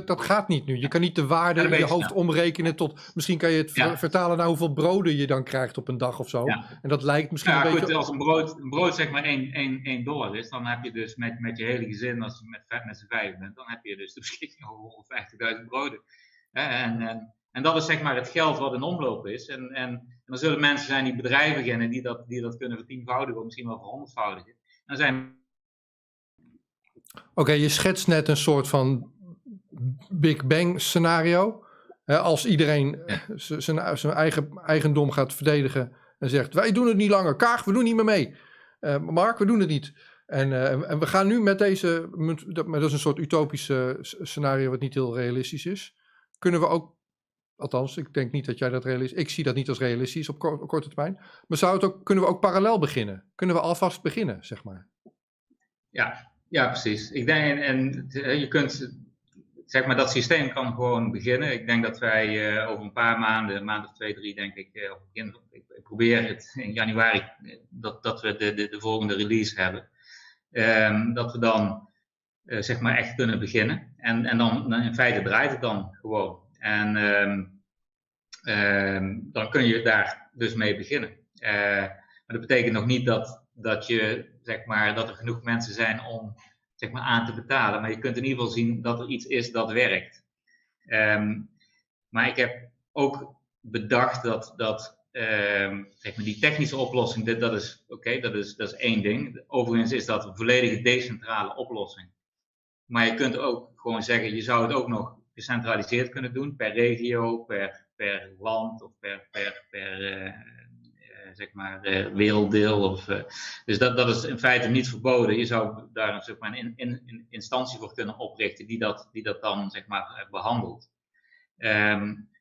dat gaat niet nu. Je kan niet de waarde in je hoofd omrekenen tot... Misschien kan je het vertalen naar hoeveel broden je dan krijgt op een dag of zo. Ja. En dat lijkt misschien een beetje... Goed, als een brood zeg maar $1 is, dan heb je dus met je hele gezin, als je met z'n 5 bent, dan heb je dus de beschikking over 150.000 broden. En dat is zeg maar het geld wat in omloop is. En er zullen mensen zijn die bedrijven beginnen die dat kunnen vertienvoudigen of misschien wel verhonderdvoudigen. Dan zijn... Oké, je schetst net een soort van Big Bang scenario. Als iedereen zijn eigen eigendom gaat verdedigen en zegt, wij doen het niet langer. Kaag, we doen niet meer mee. Mark, we doen het niet. En we gaan nu met deze, maar dat is een soort utopisch scenario wat niet heel realistisch is. Kunnen we ook, althans, ik denk niet dat jij dat realistisch, ik zie dat niet als realistisch op korte termijn. Maar kunnen we ook parallel beginnen? Kunnen we alvast beginnen, zeg maar? Ja, precies. Ik denk, en je kunt, zeg maar, dat systeem kan gewoon beginnen. Ik denk dat wij over een paar maanden, een maand of 2, 3, denk ik, ik probeer het in januari, dat we de volgende release hebben. Dat we dan, zeg maar, echt kunnen beginnen. En dan in feite draait het dan gewoon. En dan kun je daar dus mee beginnen. Maar dat betekent nog niet dat er genoeg mensen zijn om zeg maar, aan te betalen. Maar je kunt in ieder geval zien dat er iets is dat werkt. Maar ik heb ook bedacht dat zeg maar die technische oplossing, dat is één ding. Overigens is dat een volledige decentrale oplossing. Maar je kunt ook gewoon zeggen, je zou het ook nog gecentraliseerd kunnen doen, per regio, per land of per zeg maar, werelddeel. Dus dat is in feite niet verboden. Je zou daar zeg maar, een instantie voor kunnen oprichten die dat dan zeg maar, behandelt.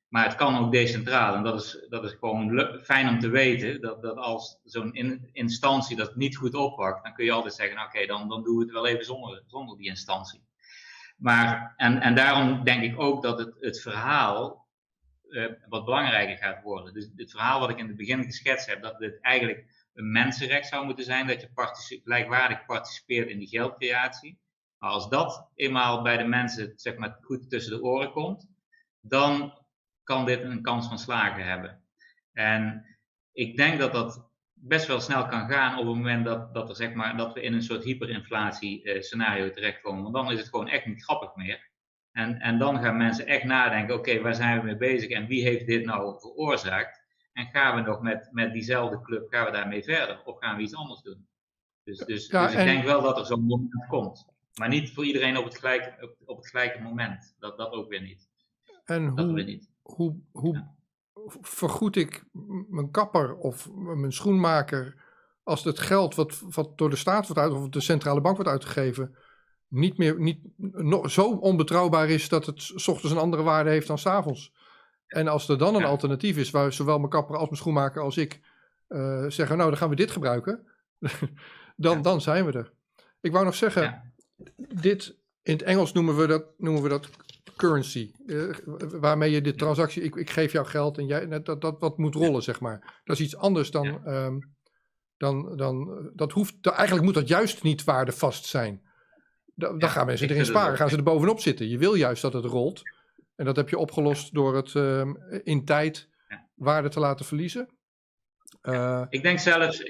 Maar het kan ook decentraal. En dat is gewoon fijn om te weten. Dat als zo'n instantie dat niet goed oppakt, dan kun je altijd zeggen, oké, dan doen we het wel even zonder die instantie. Maar, en daarom denk ik ook dat het verhaal wat belangrijker gaat worden. Dus het verhaal wat ik in het begin geschetst heb, dat dit eigenlijk een mensenrecht zou moeten zijn, dat je gelijkwaardig participeert in die geldcreatie. Maar als dat eenmaal bij de mensen zeg maar, goed tussen de oren komt, dan kan dit een kans van slagen hebben. En ik denk dat dat best wel snel kan gaan op het moment dat we in een soort hyperinflatie scenario terechtkomen. Want dan is het gewoon echt niet grappig meer. En dan gaan mensen echt nadenken, oké, waar zijn we mee bezig en wie heeft dit nou veroorzaakt? En gaan we nog met diezelfde club, gaan we daarmee verder? Of gaan we iets anders doen? Dus ik denk wel dat er zo'n moment komt. Maar niet voor iedereen op het gelijke moment. Dat ook weer niet. En hoe vergoed ik mijn kapper of mijn schoenmaker als het geld wat door de staat wordt of de centrale bank wordt uitgegeven niet zo onbetrouwbaar is dat het 's ochtends een andere waarde heeft dan 's avonds. En als er dan een alternatief is waar zowel mijn kapper als mijn schoenmaker als ik zeggen, nou dan gaan we dit gebruiken, dan zijn we er. Ik wou nog zeggen, dit in het Engels noemen we dat currency, waarmee je de transactie, ik geef jou geld en jij, dat wat moet rollen, zeg maar. Dat is iets anders dan dat hoeft, eigenlijk moet dat juist niet waardevast zijn. Dan gaan mensen erin sparen, gaan ze er bovenop zitten. Je wil juist dat het rolt. En dat heb je opgelost door het in tijd waarde te laten verliezen. Ik denk zelfs,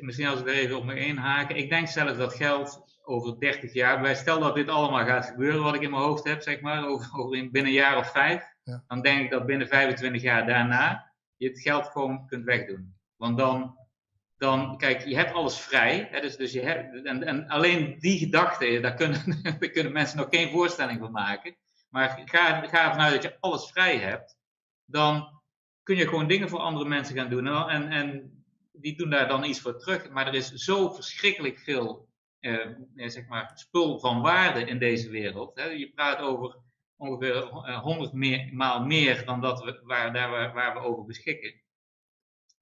misschien als ik er even op me inhaken, ik denk zelfs dat geld over 30 jaar, stel dat dit allemaal gaat gebeuren wat ik in mijn hoofd heb, zeg maar, binnen een jaar of 5, dan denk ik dat binnen 25 jaar daarna je het geld gewoon kunt wegdoen. Want dan kijk, je hebt alles vrij, hè, dus je hebt, en alleen die gedachte, daar kunnen mensen nog geen voorstelling van maken. Maar ga ervan uit dat je alles vrij hebt, dan kun je gewoon dingen voor andere mensen gaan doen. En die doen daar dan iets voor terug. Maar er is zo verschrikkelijk veel zeg maar, spul van waarde in deze wereld. Hè. Je praat over ongeveer 100 maal meer dan waar we over beschikken.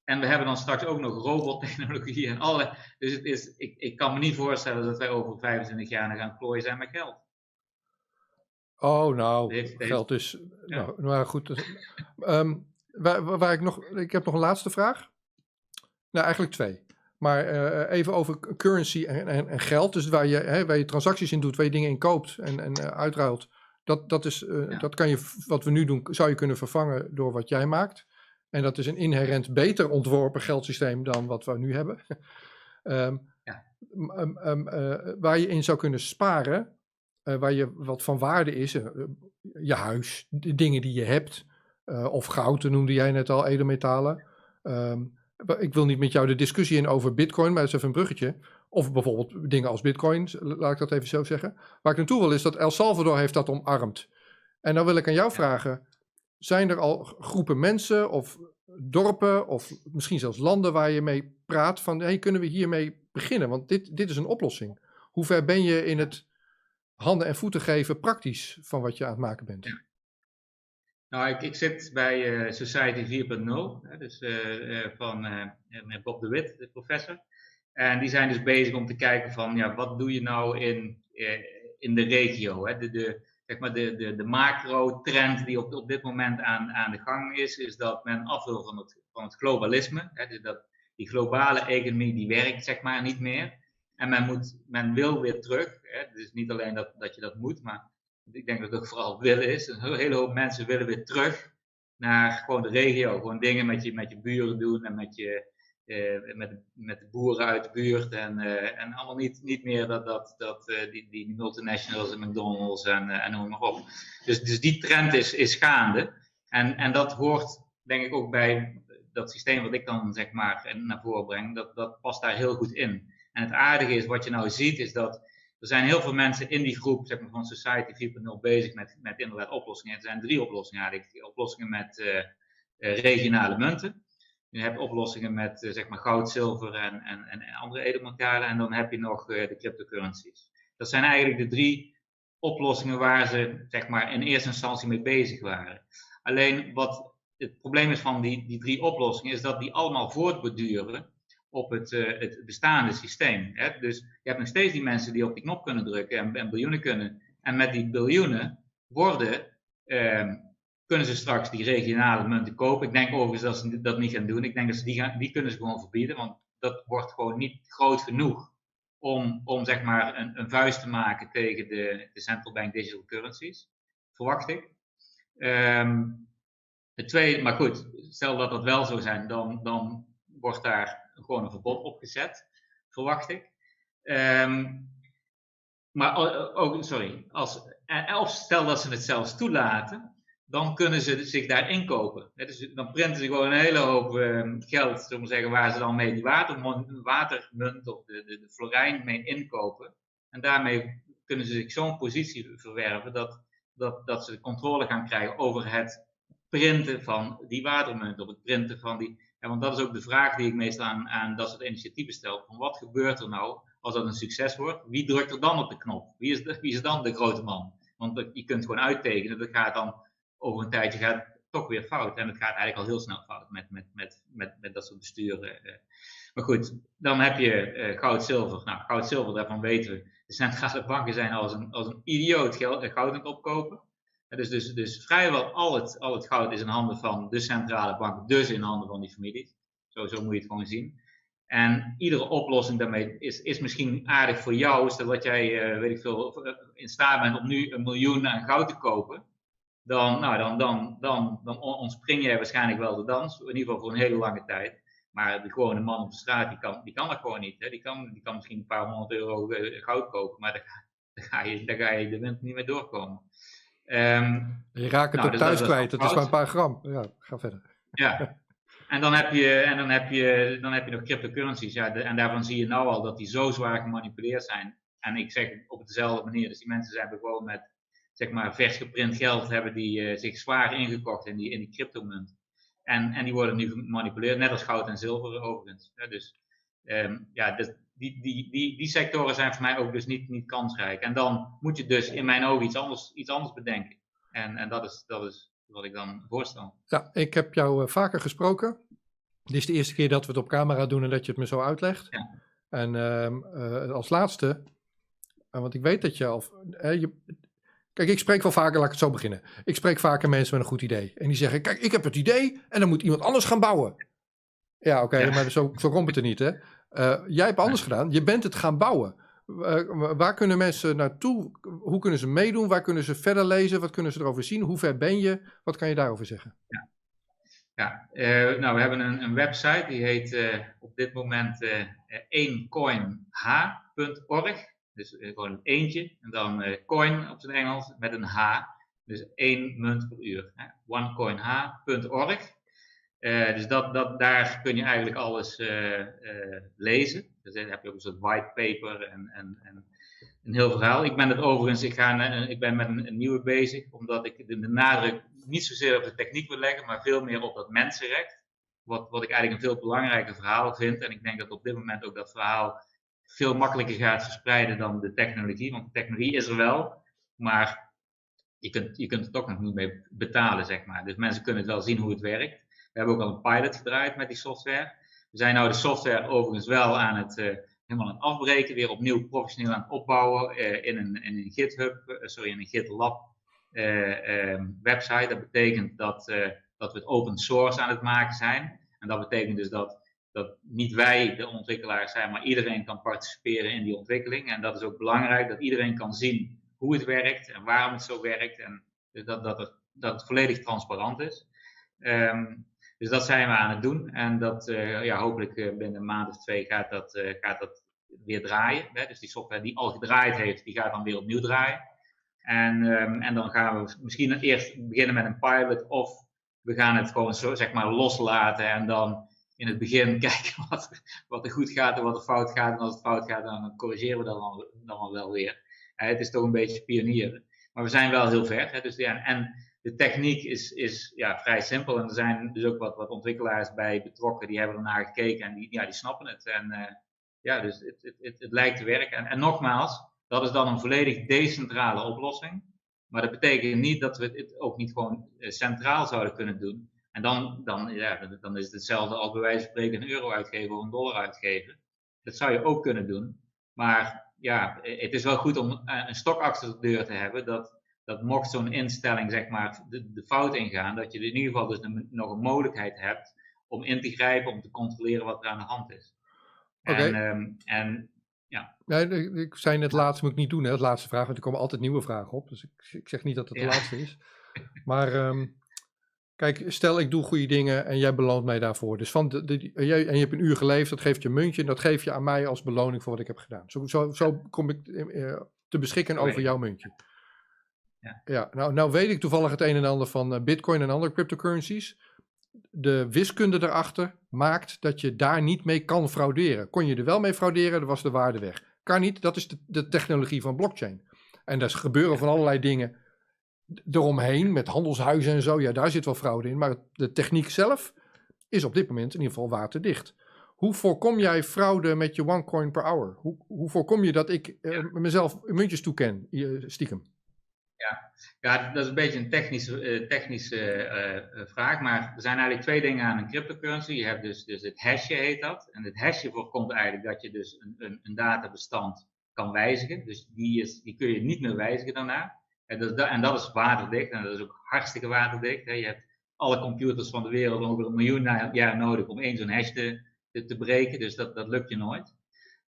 En we hebben dan straks ook nog robottechnologie en alle. Dus ik kan me niet voorstellen dat wij over 25 jaar nog gaan klooien zijn met geld. Oh, nou, geld is. Nou, maar goed. Ik heb nog een laatste vraag. Nou, eigenlijk 2. Maar even over currency en geld. Dus waar je transacties in doet, waar je dingen in koopt en uitruilt. Dat kan je, wat we nu doen, zou je kunnen vervangen door wat jij maakt. En dat is een inherent beter ontworpen geldsysteem dan wat we nu hebben. Waar je in zou kunnen sparen, waar je wat van waarde is, je huis, de dingen die je hebt, of goud, noemde jij net al, edelmetalen. Ik wil niet met jou de discussie in over bitcoin, maar dat is even een bruggetje. Of bijvoorbeeld dingen als bitcoin, laat ik dat even zo zeggen. Waar ik naartoe wil is dat El Salvador heeft dat omarmd. En dan wil ik aan jou vragen, zijn er al groepen mensen of dorpen of misschien zelfs landen waar je mee praat van, hey, kunnen we hiermee beginnen? Want dit is een oplossing. Hoe ver ben je in het handen en voeten geven praktisch van wat je aan het maken bent? Nou, ik zit bij Society 4.0, dus van Bob de Wit, de professor. En die zijn dus bezig om te kijken van, wat doe je nou in de regio? Hè? Zeg maar de macro-trend die op dit moment aan de gang is dat men af wil van het globalisme. Hè? Dus die globale economie die werkt zeg maar niet meer. En men wil weer terug. Hè? Dus niet alleen dat je dat moet, maar ik denk dat het ook vooral willen is. Een hele hoop mensen willen weer terug naar gewoon de regio. Gewoon dingen met je buren doen en met de boeren uit de buurt. En allemaal niet meer die multinationals en McDonald's en noem maar op. Dus die trend is gaande. En dat hoort denk ik ook bij dat systeem wat ik dan zeg maar naar voren breng. Dat past daar heel goed in. En het aardige is, wat je nou ziet, is dat er zijn heel veel mensen in die groep zeg maar, van Society 4.0 bezig met inderdaad oplossingen. Er zijn 3 oplossingen eigenlijk. Oplossingen met regionale munten. Je hebt oplossingen met zeg maar goud, zilver en andere edelmetalen. En dan heb je nog de cryptocurrencies. Dat zijn eigenlijk de 3 oplossingen waar ze zeg maar, in eerste instantie mee bezig waren. Alleen wat het probleem is van die 3 oplossingen, is dat die allemaal voortborduren op het bestaande systeem. Hè? Dus je hebt nog steeds die mensen die op die knop kunnen drukken en biljoenen kunnen. En met die biljoenen kunnen ze straks die regionale munten kopen. Ik denk overigens dat ze dat niet gaan doen. Ik denk dat ze die kunnen ze gewoon verbieden, want dat wordt gewoon niet groot genoeg om zeg maar een vuist te maken tegen de central bank digital currencies. Verwacht ik. Het tweede, maar goed, stel dat dat wel zou zijn, dan wordt daar gewoon een verbod op gezet, verwacht ik. Maar ook, sorry, of stel dat ze het zelfs toelaten, dan kunnen ze zich daar inkopen. Dus dan printen ze gewoon een hele hoop geld, zullen we zeggen, waar ze dan mee die watermunt of de florijn mee inkopen. En daarmee kunnen ze zich zo'n positie verwerven dat ze de controle gaan krijgen over het printen van die watermunt, of het printen van die. Ja, want dat is ook de vraag die ik meestal aan dat soort initiatieven stel. Van wat gebeurt er nou als dat een succes wordt? Wie drukt er dan op de knop? Wie is dan de grote man? Want je kunt gewoon uittekenen, dat gaat dan over een tijdje gaat het toch weer fout. En het gaat eigenlijk al heel snel fout met dat soort besturen. Maar goed, dan heb je goud, zilver. Nou, goud, zilver, daarvan weten we. De centrale banken zijn als een idioot goud aan het opkopen. Dus vrijwel al het goud is in handen van de centrale bank, dus in handen van die families. Zo moet je het gewoon zien. En iedere oplossing daarmee is misschien aardig voor jou, stel dat jij, weet ik veel, in staat bent om nu 1 miljoen aan goud te kopen. Dan ontspring jij waarschijnlijk wel de dans, in ieder geval voor een hele lange tijd. Maar de gewone man op de straat, die kan dat gewoon niet. Hè? Die kan misschien een paar €100 goud kopen, maar daar ga je de wind niet mee doorkomen. Je raakt het ook thuis kwijt, het is maar een paar gram. Ja, ga verder. Ja, en dan heb je nog cryptocurrencies. Ja, en daarvan zie je nou al dat die zo zwaar gemanipuleerd zijn. En ik zeg op dezelfde manier, dus die mensen zijn gewoon met zeg maar vers geprint geld, hebben die zich zwaar ingekocht in die cryptomunt. En die worden nu gemanipuleerd, net als goud en zilver overigens. Ja, dus die sectoren zijn voor mij ook dus niet kansrijk. En dan moet je dus in mijn ogen iets anders bedenken. En dat is wat ik dan voorstel. Ja, ik heb jou vaker gesproken. Dit is de eerste keer dat we het op camera doen en dat je het me zo uitlegt. Ja. En als laatste, want ik weet dat kijk, ik spreek wel vaker, laat ik het zo beginnen. Ik spreek vaker mensen met een goed idee. En die zeggen, kijk, ik heb het idee en dan moet iemand anders gaan bouwen. Ja, oké, maar zo komt het er niet, hè. Jij hebt anders gedaan, je bent het gaan bouwen. Waar kunnen mensen naartoe? Hoe kunnen ze meedoen? Waar kunnen ze verder lezen? Wat kunnen ze erover zien? Hoe ver ben je? Wat kan je daarover zeggen? Nou, we hebben een website, die heet op dit moment 1coinh.org. Dus gewoon een eentje en dan coin op zijn Engels met een H. Dus 1 munt per uur. onecoinh.org. Dus daar kun je eigenlijk alles lezen. Dus dan heb je ook een soort whitepaper en een heel verhaal. Ik ben het overigens, ik ben met een nieuwe bezig, omdat ik de nadruk niet zozeer op de techniek wil leggen, maar veel meer op dat mensenrecht. Wat ik eigenlijk een veel belangrijker verhaal vind. En ik denk dat op dit moment ook dat verhaal veel makkelijker gaat verspreiden dan de technologie. Want de technologie is er wel, maar je kunt er toch nog niet mee betalen, zeg maar. Dus mensen kunnen het wel zien hoe het werkt. We hebben ook al een pilot gedraaid met die software. We zijn nou de software overigens wel helemaal aan het afbreken, weer opnieuw professioneel aan het opbouwen in een GitLab website. Dat betekent dat we het open source aan het maken zijn. En dat betekent dus dat niet wij de ontwikkelaars zijn, maar iedereen kan participeren in die ontwikkeling. En dat is ook belangrijk, dat iedereen kan zien hoe het werkt en waarom het zo werkt. En dat het volledig transparant is. Dus dat zijn we aan het doen. En dat, hopelijk binnen een maand of 2 gaat dat weer draaien. Hè? Dus die software die al gedraaid heeft, die gaat dan weer opnieuw draaien. En dan gaan we misschien eerst beginnen met een pilot, of we gaan het gewoon zo, zeg maar, loslaten en dan in het begin kijken wat er goed gaat en wat er fout gaat. En als het fout gaat, dan corrigeren we dat dan wel weer. Het is toch een beetje pionieren. Maar we zijn wel heel ver. Hè? Dus, en de techniek is vrij simpel. En er zijn dus ook wat ontwikkelaars bij betrokken die hebben ernaar gekeken en die snappen het. En dus het lijkt te werken. En nogmaals, dat is dan een volledig decentrale oplossing. Maar dat betekent niet dat we het ook niet gewoon centraal zouden kunnen doen. En dan is het hetzelfde als bij wijze van spreken €1 uitgeven of $1 uitgeven. Dat zou je ook kunnen doen. Maar het is wel goed om een stok achter de deur te hebben, dat mocht zo'n instelling, zeg maar, de fout ingaan, dat je in ieder geval dus nog een mogelijkheid hebt om in te grijpen, om te controleren wat er aan de hand is. Nee, ik zei net laatst, moet ik niet doen, hè, dat laatste vraag, want er komen altijd nieuwe vragen op. Dus ik zeg niet dat het de laatste is. Maar kijk, stel ik doe goede dingen en jij beloont mij daarvoor. Dus en je hebt een uur geleefd, dat geeft je een muntje en dat geef je aan mij als beloning voor wat ik heb gedaan. Zo kom ik te beschikken over jouw muntje. Ja, nou weet ik toevallig het een en ander van Bitcoin en andere cryptocurrencies. De wiskunde daarachter maakt dat je daar niet mee kan frauderen. Kon je er wel mee frauderen, dan was de waarde weg. Kan niet, dat is de technologie van blockchain. En daar gebeuren van allerlei dingen eromheen, met handelshuizen en zo. Ja, daar zit wel fraude in. Maar de techniek zelf is op dit moment in ieder geval waterdicht. Hoe voorkom jij fraude met je OneCoin per hour? Hoe voorkom je dat ik mezelf muntjes toeken, stiekem? Ja, dat is een beetje een technische vraag, maar er zijn eigenlijk 2 dingen aan een cryptocurrency. Je hebt dus het hashen heet dat. En het hashen voorkomt eigenlijk dat je dus een databestand kan wijzigen. Dus die kun je niet meer wijzigen daarna. En dat is waterdicht en dat is ook hartstikke waterdicht. Hè. Je hebt alle computers van de wereld over 1 miljoen jaar nodig om één zo'n hash te breken. Dus dat lukt je nooit.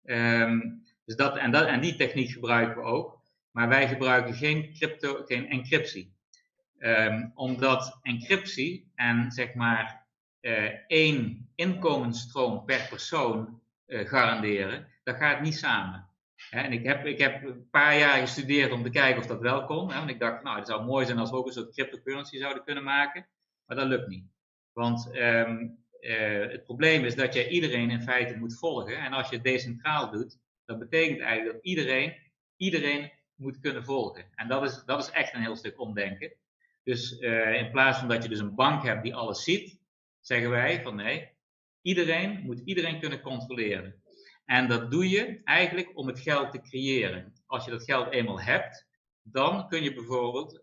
En die techniek gebruiken we ook. Maar wij gebruiken geen encryptie. Omdat encryptie en zeg maar 1 inkomensstroom per persoon garanderen, dat gaat niet samen. En ik heb een paar jaar gestudeerd om te kijken of dat wel kon. Want ik dacht, het zou mooi zijn als we ook een soort cryptocurrency zouden kunnen maken. Maar dat lukt niet. Want het probleem is dat je iedereen in feite moet volgen. En als je het decentraal doet, dat betekent eigenlijk dat iedereen moet kunnen volgen. En dat is echt een heel stuk omdenken. Dus in plaats van dat je dus een bank hebt die alles ziet, zeggen wij van nee, iedereen moet iedereen kunnen controleren. En dat doe je eigenlijk om het geld te creëren. Als je dat geld eenmaal hebt, dan kun je bijvoorbeeld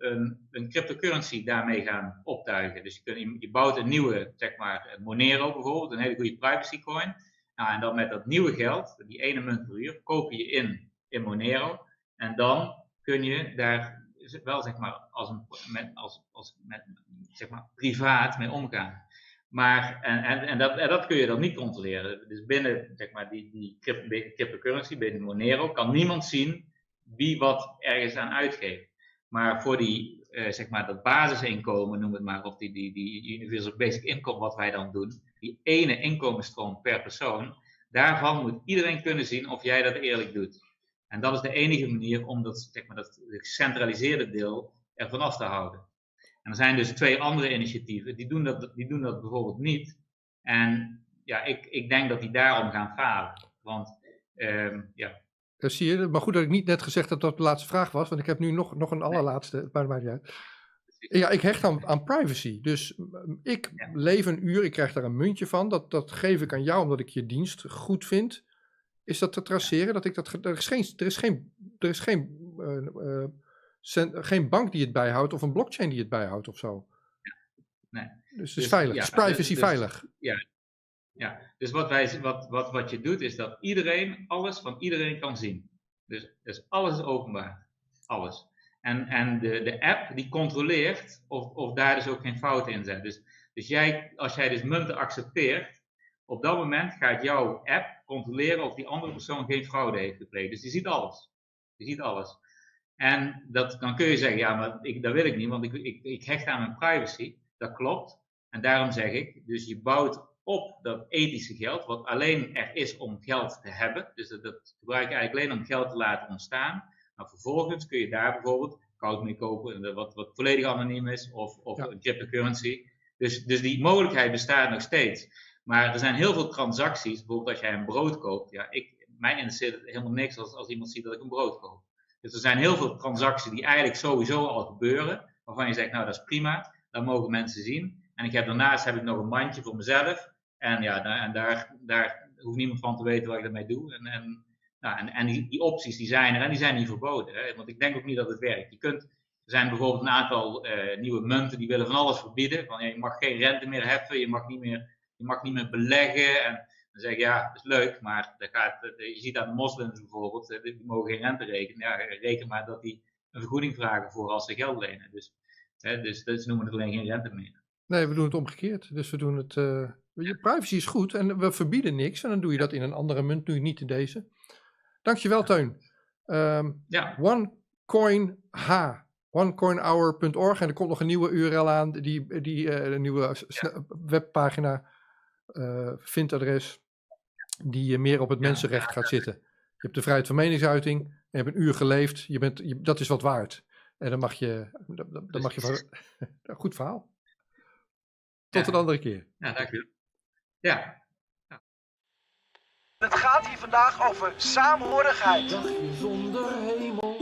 een cryptocurrency daarmee gaan optuigen. Dus je bouwt een nieuwe, zeg maar, Monero bijvoorbeeld, een hele goede privacy coin. En dan met dat nieuwe geld, die ene munt per uur, koop je in Monero. En dan kun je daar wel, zeg maar, zeg maar, privaat mee omgaan. Maar, dat kun je dan niet controleren. Dus binnen, zeg maar, die cryptocurrency, binnen Monero, kan niemand zien wie wat ergens aan uitgeeft. Maar voor zeg maar, dat basisinkomen, noem het maar, of die Universal Basic Income, wat wij dan doen, die ene inkomensstroom per persoon, daarvan moet iedereen kunnen zien of jij dat eerlijk doet. En dat is de enige manier om dat, zeg maar, dat gecentraliseerde deel ervan af te houden. En er zijn dus 2 andere initiatieven, die doen dat bijvoorbeeld niet. En ik denk dat die daarom gaan falen. Want, Dat zie je, maar goed dat ik niet net gezegd heb dat dat de laatste vraag was, want ik heb nu nog een allerlaatste. Ja, ik hecht aan privacy. Dus ik leef een uur, ik krijg daar een muntje van. Dat geef ik aan jou omdat ik je dienst goed vind. Is dat te traceren? Er is geen bank die het bijhoudt of een blockchain die het bijhoudt of zo. Nee. Dus het is veilig. Is privacy veilig? Ja. Dus wat je doet is dat iedereen alles van iedereen kan zien. Dus alles is openbaar. Alles. En de app die controleert of daar dus ook geen fouten in zijn. Dus als jij dus munten accepteert, op dat moment gaat jouw app controleren of die andere persoon geen fraude heeft gepleegd. Dus die ziet alles. En dan kun je zeggen, ja, maar dat wil ik niet, want ik hecht aan mijn privacy. Dat klopt. En daarom zeg ik, dus je bouwt op dat ethische geld, wat alleen er is om geld te hebben. Dus dat gebruik je eigenlijk alleen om geld te laten ontstaan. Maar vervolgens kun je daar bijvoorbeeld goud mee kopen, wat volledig anoniem is, of een cryptocurrency. Dus die mogelijkheid bestaat nog steeds. Maar er zijn heel veel transacties, bijvoorbeeld als jij een brood koopt. Ja, mij interesseert het helemaal niks als iemand ziet dat ik een brood koop. Dus er zijn heel veel transacties die eigenlijk sowieso al gebeuren, waarvan je zegt, nou dat is prima, dat mogen mensen zien. En daarnaast heb ik nog een mandje voor mezelf. En ja, daar hoeft niemand van te weten wat ik daarmee doe. En die opties die zijn er en die zijn niet verboden. Hè? Want ik denk ook niet dat het werkt. Er zijn bijvoorbeeld een aantal nieuwe munten die willen van alles verbieden. Van, je mag geen rente meer heffen, je mag niet meer beleggen. En dan zeg ik, ja, dat is leuk, maar je ziet aan de moslims bijvoorbeeld, die mogen geen rente rekenen. Ja, reken maar dat die een vergoeding vragen voor als ze geld lenen. Dus noemen we het alleen geen rente meer. Nee, we doen het omgekeerd. Dus we doen het... privacy is goed en we verbieden niks. En dan doe je dat in een andere munt, doe je niet in deze. Dankjewel, Teun. onecoinhour.org en er komt nog een nieuwe URL aan, een nieuwe webpagina, vindadres, die meer op het mensenrecht gaat zitten. Je hebt de vrijheid van meningsuiting, je hebt een uur geleefd, dat is wat waard. En dan mag je goed verhaal. Tot een andere keer. Ja, dankjewel. Ja. Het gaat hier vandaag over saamhorigheid. Dagje zonder hemel.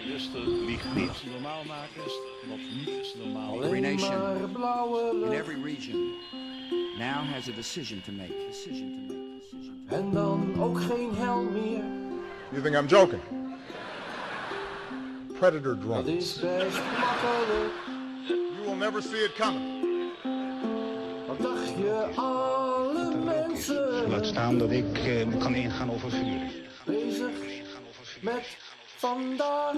Rustig, lieg niet. Wat je normaal maken, wat niet is normaal. Every nation in every region now has a decision to make. En dan ook geen hel meer. You think I'm joking? Predator drones. Dat is best makkelijk. You will never see it coming. Wat dacht je, alle mensen? Laat staan dat ik kan ingaan over vuur. Bezig met vandaag.